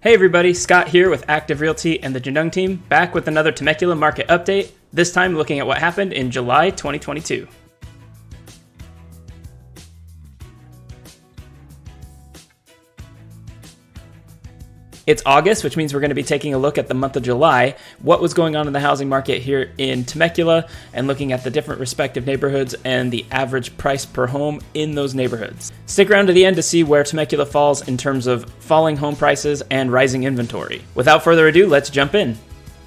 Hey everybody, Scott here with Active Realty and the Jandung team, back with another Temecula market update, this time looking at what happened in July 2022. It's August, which means we're going to be taking a look at the month of July, what was going on in the housing market here in Temecula, and looking at the different respective neighborhoods and the average price per home in those neighborhoods. Stick around to the end to see where Temecula falls in terms of falling home prices and rising inventory. Without further ado, let's jump in.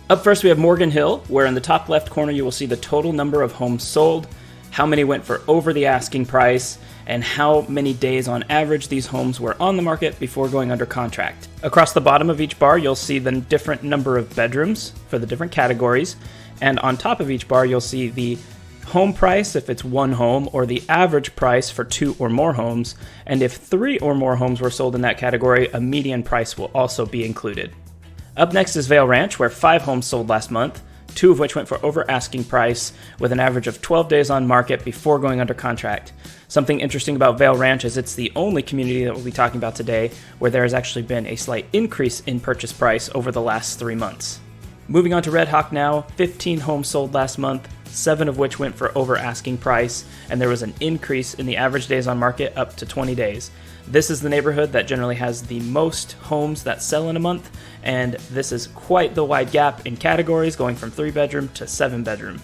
Up first, we have Morgan Hill, where in the top left corner you will see the total number of homes sold, how many went for over the asking price, and how many days on average these homes were on the market before going under contract. Across the bottom of each bar, you'll see the different number of bedrooms for the different categories, and on top of each bar, you'll see the home price if it's one home, or the average price for 2 or more homes, and if 3 or more homes were sold in that category, a median price will also be included. Up next is Vail Ranch, where 5 homes sold last month, 2 of which went for over asking price, with an average of 12 days on market before going under contract. Something interesting about Vail Ranch is it's the only community that we'll be talking about today where there has actually been a slight increase in purchase price over the last 3 months. Moving on to Red Hawk now, 15 homes sold last month, 7 of which went for over asking price, and there was an increase in the average days on market up to 20 days. This is the neighborhood that generally has the most homes that sell in a month, and this is quite the wide gap in categories, going from 3-bedroom to 7-bedroom.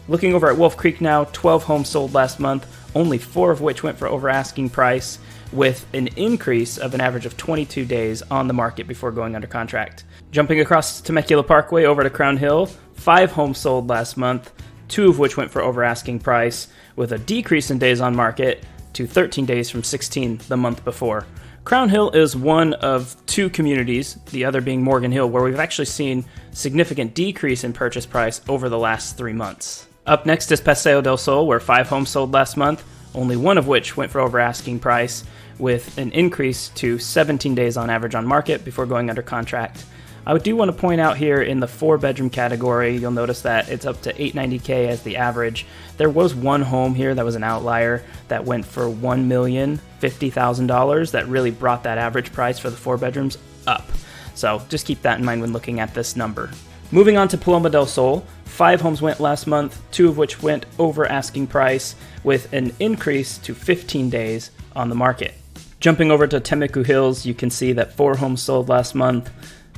Looking over at Wolf Creek now, 12 homes sold last month, only 4 of which went for over asking price, with an increase of an average of 22 days on the market before going under contract. Jumping across Temecula Parkway over to Crown Hill, 5 homes sold last month, 2 of which went for over asking price, with a decrease in days on market to 13 days from 16 the month before. Crown Hill is one of 2 communities, the other being Morgan Hill, where we've actually seen significant decrease in purchase price over the last 3 months. Up next is Paseo del Sol, where 5 homes sold last month, only 1 of which went for over asking price, with an increase to 17 days on average on market before going under contract. I do want to point out here in the 4-bedroom category, you'll notice that it's up to $890K as the average. There was 1 home here that was an outlier that went for $1,050,000 that really brought that average price for the 4 bedrooms up. So just keep that in mind when looking at this number. Moving on to Paloma del Sol, 5 homes went last month, 2 of which went over asking price, with an increase to 15 days on the market. Jumping over to Temecula Hills, you can see that 4 homes sold last month,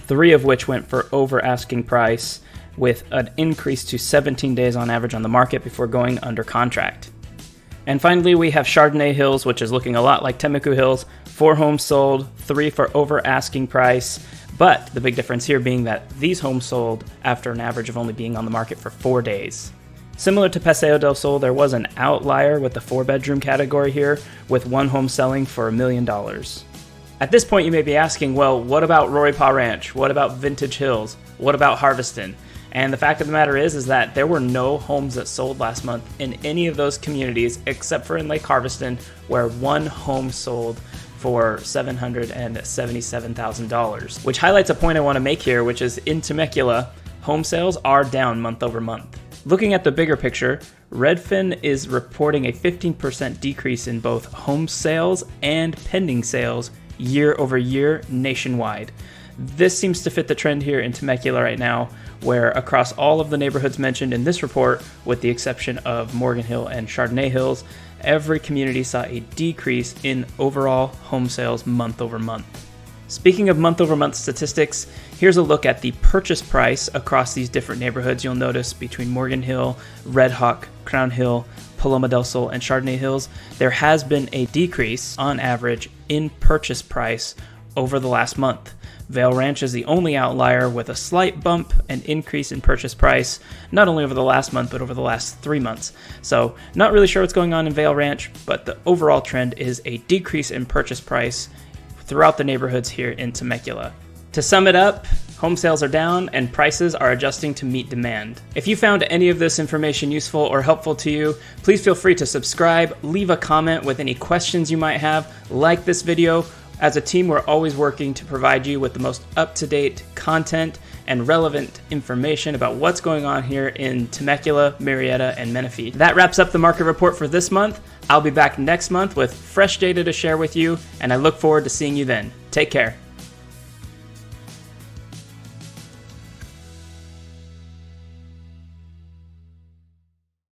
3 of which went for over asking price, with an increase to 17 days on average on the market before going under contract. And finally, we have Chardonnay Hills, which is looking a lot like Temecula Hills. 4 homes sold, 3 for over asking price, but the big difference here being that these homes sold after an average of only being on the market for 4 days. Similar to Paseo del Sol, there was an outlier with the 4-bedroom category here, with 1 home selling for $1 million. At this point, you may be asking, well, what about Roy Pa Ranch? What about Vintage Hills? What about Harveston? And the fact of the matter is that there were no homes that sold last month in any of those communities except for in Lake Harveston, where 1 home sold for $777,000, which highlights a point I want to make here, which is in Temecula, home sales are down month over month. Looking at the bigger picture, Redfin is reporting a 15% decrease in both home sales and pending sales year over year nationwide. This seems to fit the trend here in Temecula right now, where across all of the neighborhoods mentioned in this report, with the exception of Morgan Hill and Chardonnay Hills, every community saw a decrease in overall home sales month over month. Speaking of month over month statistics, here's a look at the purchase price across these different neighborhoods. You'll notice between Morgan Hill, Red Hawk, Crown Hill, Paloma del Sol, and Chardonnay Hills, there has been a decrease on average in purchase price over the last month. Vail Ranch is the only outlier with a slight bump and increase in purchase price, not only over the last month, but over the last 3 months. So not really sure what's going on in Vail Ranch, but the overall trend is a decrease in purchase price throughout the neighborhoods here in Temecula. To sum it up, home sales are down and prices are adjusting to meet demand. If you found any of this information useful or helpful to you, please feel free to subscribe, leave a comment with any questions you might have, like this video. As a team, we're always working to provide you with the most up-to-date content and relevant information about what's going on here in Temecula, Murrieta, and Menifee. That wraps up the market report for this month. I'll be back next month with fresh data to share with you, and I look forward to seeing you then. Take care.